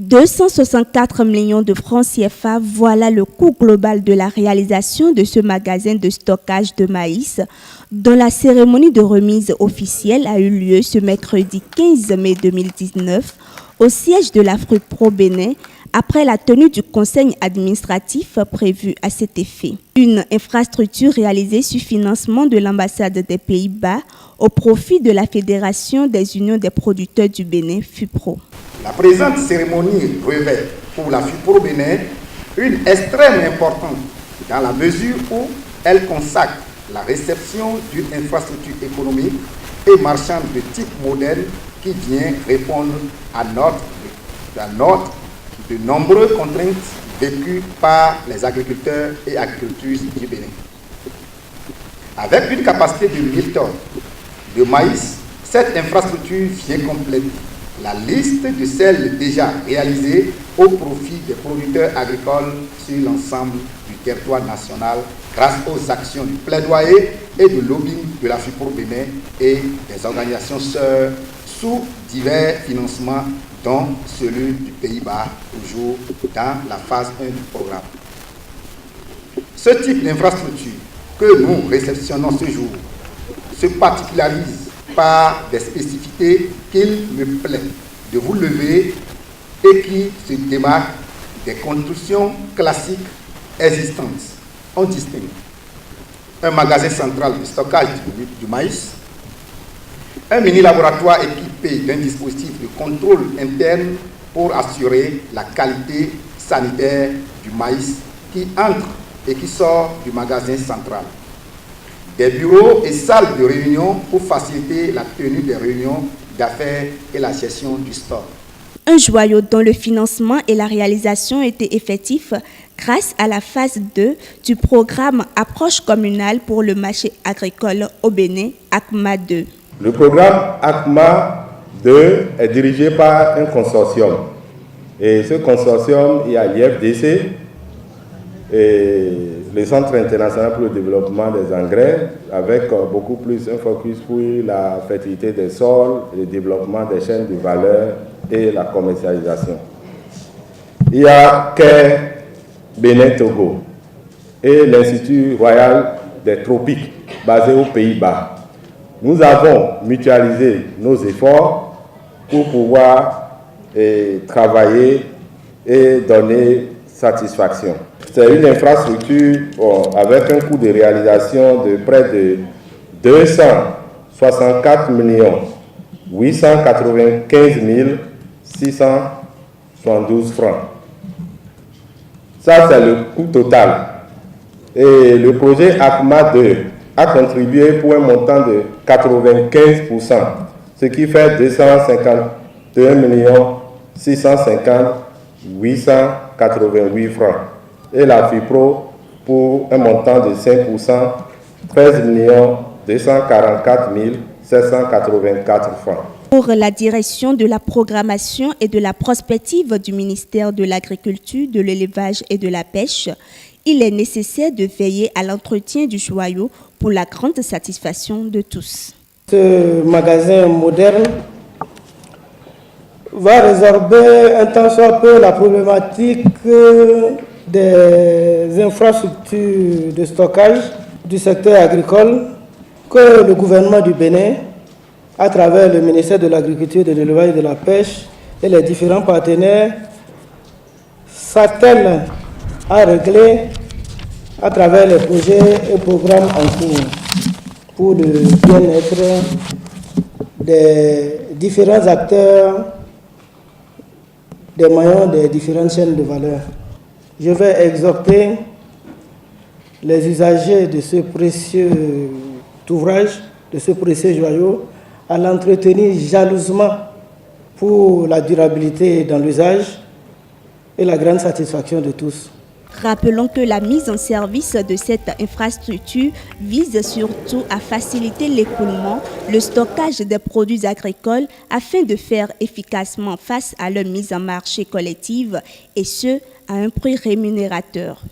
264 millions de francs CFA, voilà le coût global de la réalisation de ce magasin de stockage de maïs, dont la cérémonie de remise officielle a eu lieu ce mercredi 15 mai 2019 au siège de l'Afripro Bénin, après la tenue du conseil administratif prévu à cet effet. Une infrastructure réalisée sur financement de l'ambassade des Pays-Bas au profit de la Fédération des unions des producteurs du Bénin, FUPRO. La présente cérémonie revêt pour la FUPRO Bénin une extrême importance dans la mesure où elle consacre la réception d'une infrastructure économique et marchande de type moderne qui vient répondre à de nombreuses contraintes vécues par les agriculteurs et agricultrices du Bénin. Avec une capacité de 1000 tonnes de maïs, cette infrastructure vient compléter la liste de celles déjà réalisées au profit des producteurs agricoles sur l'ensemble du territoire national grâce aux actions du plaidoyer et de lobbying de la FUPRO Bénin et des organisations sœurs sous divers financements, dont celui du Pays-Bas, toujours dans la phase 1 du programme. Ce type d'infrastructure que nous réceptionnons ce jour se particularise par des spécificités qu'il me plaît de vous lever et qui se démarquent des constructions classiques existantes. On distingue un magasin central de stockage du maïs, un mini-laboratoire équipé d'un dispositif de contrôle interne pour assurer la qualité sanitaire du maïs qui entre et qui sort du magasin central, des bureaux et salles de réunion pour faciliter la tenue des réunions d'affaires et la gestion du stock. Un joyau dont le financement et la réalisation étaient effectifs grâce à la phase 2 du programme Approche communale pour le marché agricole au Bénin, ACMA 2. Le programme ACMA 2 est dirigé par un consortium. Et ce consortium, il y a l'IFDC, et le Centre international pour le développement des engrais, avec beaucoup plus un focus pour la fertilité des sols, le développement des chaînes de valeur et la commercialisation. Il y a CARE Bénin Togo et l'Institut royal des tropiques, basé aux Pays-Bas. Nous avons mutualisé nos efforts pour pouvoir travailler et donner satisfaction. C'est une infrastructure avec un coût de réalisation de près de 264 895 672 francs. Ça, c'est le coût total. Et le projet ACMA 2 a contribué pour un montant de 95%, ce qui fait 251 650 888 francs. Et la FUPRO pour un montant de 5%, 13 244 784 francs. Pour la direction de la programmation et de la prospective du ministère de l'Agriculture, de l'Élevage et de la Pêche, il est nécessaire de veiller à l'entretien du joyau pour la grande satisfaction de tous. Ce magasin moderne va résorber un tant soit peu la problématique des infrastructures de stockage du secteur agricole que le gouvernement du Bénin, à travers le ministère de l'Agriculture, de l'Élevage et de la Pêche et les différents partenaires, s'attellent à régler à travers les projets et programmes en cours pour le bien-être des différents acteurs, des maillons des différentes chaînes de valeur. Je vais exhorter les usagers de ce précieux ouvrage, de ce précieux joyau, à l'entretenir jalousement pour la durabilité dans l'usage et la grande satisfaction de tous. Rappelons que la mise en service de cette infrastructure vise surtout à faciliter l'écoulement, le stockage des produits agricoles afin de faire efficacement face à leur mise en marché collective et ce, à un prix rémunérateur.